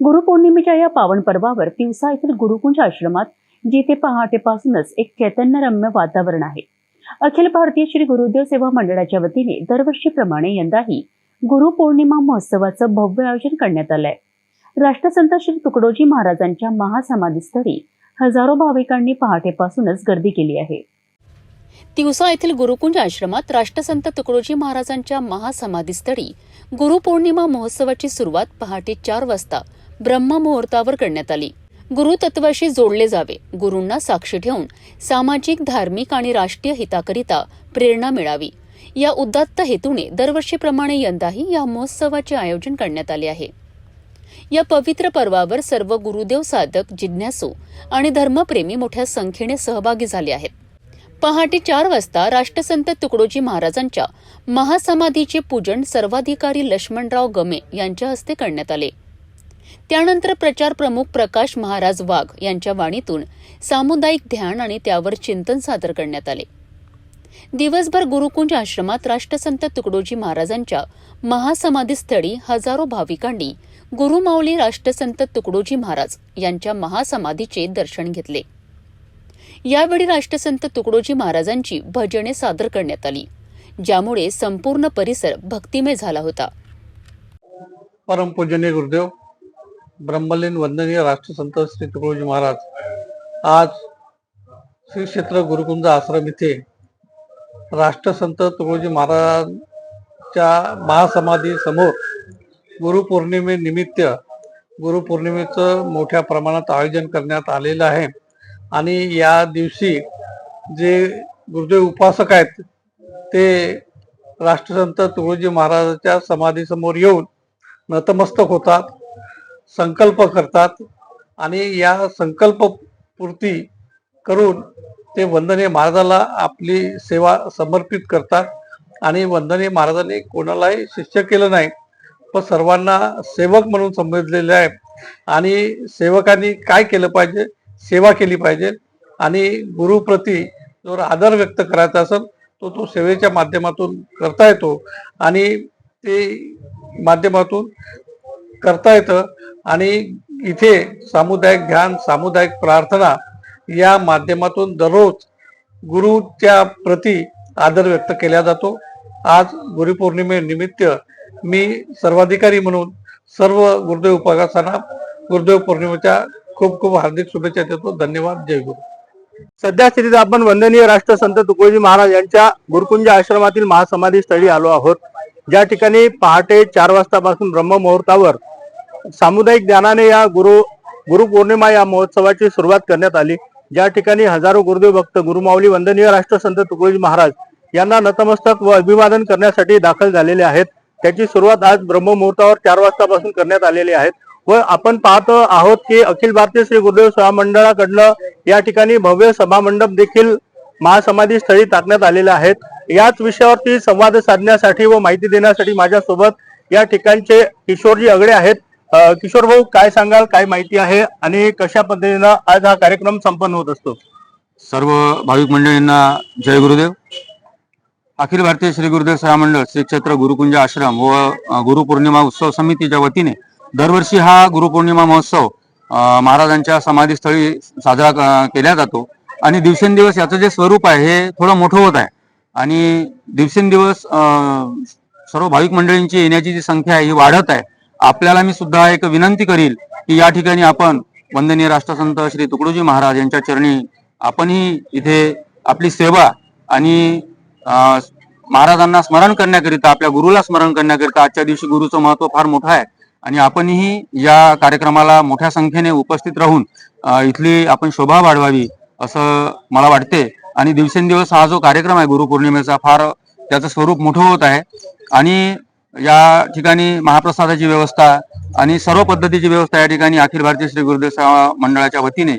गुरुपौर्णिमेच्या या पावन पर्वावर तिवसा येथील गुरुकुंज आश्रमात जिथे पहाटेपासूनच एक चैतन्यरम्य वातावरण आहे। अखिल भारतीय श्री गुरुदेव सेवा मंडळाच्या वतीने दरवर्षीप्रमाणे यंदाही गुरुपौर्णिमा महोत्सवाचं भव्य आयोजन करण्यात आलंय। राष्ट्रसंत श्री तुकडोजी महाराजांच्या महासमाधीस्थळी हजारो भाविकांनी पहाटेपासूनच गर्दी केली आहे। तिवसा येथील गुरुकुंज आश्रमात राष्ट्रसंत तुकडोजी महाराजांच्या महासमाधीस्थळी गुरुपौर्णिमा महोत्सवाची सुरुवात पहाटे 4 वाजता ब्रह्ममुहूर्तावर करण्यात आली। गुरुतत्वाशी जोडले जावे, गुरूंना साक्षी ठेवून सामाजिक, धार्मिक आणि राष्ट्रीय हिताकरिता प्रेरणा मिळावी या उदात्त हेतूने दरवर्षीप्रमाणे यंदाही या महोत्सवाचे आयोजन करण्यात आले आहे। या पवित्र पर्वावर सर्व गुरुदेव साधक, जिज्ञासू आणि धर्मप्रेमी मोठ्या संख्येने सहभागी झाले आहेत। पहाटे 4 वाजता राष्ट्रसंत तुकडोजी महाराजांच्या महासमाधीचे पूजन सर्वाधिकारी लक्ष्मणराव गमे यांच्या हस्ते करण्यात आले। त्यानंतर प्रचार प्रमुख प्रकाश महाराज वाघ यांच्या वाणीतून सामुदायिक ध्यान आणि त्यावर चिंतन सादर करण्यात आले। दिवसभर गुरुकुंज आश्रमात राष्ट्रसंत तुकडोजी महाराजांच्या महासमाधीस्थळी हजारो भाविकांनी गुरुमाऊली राष्ट्रसंत तुकडोजी महाराज यांच्या महासमाधीचे दर्शन घेतले। यावेळी राष्ट्रसंत तुकडोजी महाराजांची भजने सादर करण्यात आली, ज्यामुळे संपूर्ण परिसर भक्तिमय झाला होता। परमपूजनीय गुरुदेव ब्रह्मलीन वंदनीय राष्ट्रसंत श्री तुकडोजी महाराज आज श्री क्षेत्र गुरुकुंज आश्रम इथे राष्ट्रसंत तुकडोजी महाराजांच्या महासमाधी समोर गुरुपौर्णिमेनिमित्त गुरुपौर्णिमेचं मोठ्या प्रमाणात आयोजन करण्यात आलेलं आहे। आणि या दिवशी जे गुरुदेव उपासक आहेत ते राष्ट्रसंत तुकडोजी महाराजांच्या समाधीसमोर येऊन नतमस्तक होतात, संकल्प करतात आणि या संकल्प पूर्ती करून ते वंदनीय महाराजाला आपली सेवा समर्पित करतात। आणि वंदनीय महाराजांनी कोणालाही शिष्य केलं नाही, पण सर्वांना सेवक म्हणून संबोधलेले आहे। आणि सेवकांनी काय केलं पाहिजे, सेवा केली पाहिजे आणि गुरुप्रती जो आदर व्यक्त करायचा असेल तो सेवेच्या माध्यमातून करता येतो आणि ते माध्यमातून करता येतं। आणि इथे सामुदायिक ध्यान, सामुदायिक प्रार्थना या माध्यमातून दररोज गुरुच्या प्रती आदर व्यक्त केला जातो। आज गुरुपौर्णिमेनिमित्त मी सर्वाधिकारी म्हणून सर्व गुरुदेव उपासकांना गुरुदेव पौर्णिमेच्या खूप खूप हार्दिक शुभेच्छा देतो। धन्यवाद। जय गुरु। सध्या स्थितीत आपण वंदनीय राष्ट्रसंत तुकडोजी महाराज यांच्या गुरुकुंज आश्रमातील महासमाधी स्थळी आलो आहोत, ज्या ठिकाणी पहाटे 4 वाजतापासून ब्रह्ममुहूर्तावर सामुदायिक ध्यानाने या गुरुपौर्णिमा या महोत्सवाची सुरुवात करण्यात आली। ज्या ठिकाणी हजारो गुरुदेव भक्त गुरुमाऊली वंदनीय राष्ट्रसंत तुकडोजी महाराज यांना नतमस्तक व अभिवादन करण्यासाठी दाखल झालेले आहेत। त्याची सुरुवात आज ब्रह्ममुहूर्तावर 4 वाजतापासून करण्यात आलेली आहे व आपण पाहतो आहोत की अखिल भारतीय श्री गुरुदेव सेवा मंडळाकडनं या ठिकाणी भव्य सभा मंडप देखील महासमाधी स्थळी टाकण्यात आलेले आहेत। याच विषयावरती संवाद साधण्यासाठी व माहिती देण्यासाठी माझ्यासोबत या ठिकाणचे किशोरजी अगडे आहेत। किशोर भाऊ, काय सांगाल, काय माहिती आहे आणि कशा पद्धतीनं आज हा कार्यक्रम संपन्न होत असतो? सर्व भाविक मंडळींना जय गुरुदेव। अखिल भारतीय श्री गुरुदेव सेवा मंडळ श्री क्षेत्र गुरुकुंज आश्रम व गुरुपौर्णिमा उत्सव समितीच्या वतीने दरवर्षी हा गुरुपौर्णिमा महोत्सव महाराजांच्या समाधीस्थळी साजरा केला जातो। आणि दिवसेंदिवस याचं जे स्वरूप आहे हे थोडं मोठं होत आहे आणि दिवसेंदिवस सर्व भाविक मंडळींची येण्याची जी संख्या आहे ही वाढत आहे। आपल्याला मी सुद्धा एक विनंती करील की या ठिकाणी आपण वंदनीय राष्ट्रसंत श्री तुकडोजी महाराज यांच्या चरणी आपणही इथे आपली सेवा आणि महाराजांना स्मरण करण्याकरिता, आपल्या गुरुला स्मरण करण्याकरिता आजच्या दिवशी गुरुचं महत्व फार मोठं आहे आणि आपणही या कार्यक्रमाला मोठ्या संख्येने उपस्थित राहून इथली आपण शोभा वाढवावी असं मला वाटते। आणि दिवसेंदिवस हा जो कार्यक्रम आहे गुरुपौर्णिमेचा फार त्याचं स्वरूप मोठं होत आहे आणि या ठिकाणी महाप्रसादाची व्यवस्था आणि सर्व पद्धतीची व्यवस्था या ठिकाणी अखिल भारतीय श्री गुरुदेव सेवा मंडळाच्या वतीने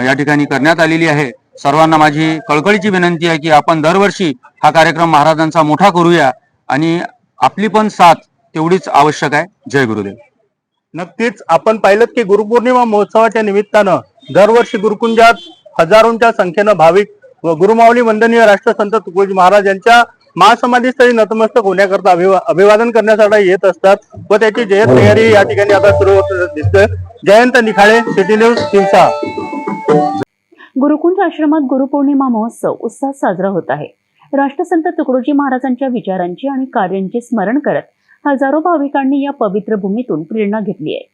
या ठिकाणी करण्यात आलेली आहे। सर्वांना माझी कळकळीची विनंती आहे की आपण दरवर्षी हा कार्यक्रम महाराजांचा मोठा करूया आणि आपली पण साथ तेवढीच आवश्यक आहे। जय गुरुदेव। नक्कीच आपण पाहिलं की गुरुपौर्णिमा महोत्सवाच्या निमित्तानं दरवर्षी गुरुकुंजात हजारोंच्या संख्येनं भाविक व गुरुमाऊली वंदनीय राष्ट्रसंत तुकडोजी महाराज यांच्या महासमाधीस्थळी नतमस्तक होण्याकरता अभिवादन करण्यासाठी येत असतात व त्याची जय्यत तयारी या ठिकाणी आता सुरू होत दिसते. Jayant Nikhale, city news, Tiwasa. गुरुकुंज आश्रमात गुरुपौर्णिमा महोत्सव उत्साहात साजरा होत आहे. राष्ट्रसंत तुकडोजी महाराजांच्या विचारांची आणि कार्यांचे स्मरण करत हजारो भाविकांनी या पवित्र भूमीतून प्रेरणा घेतली आहे.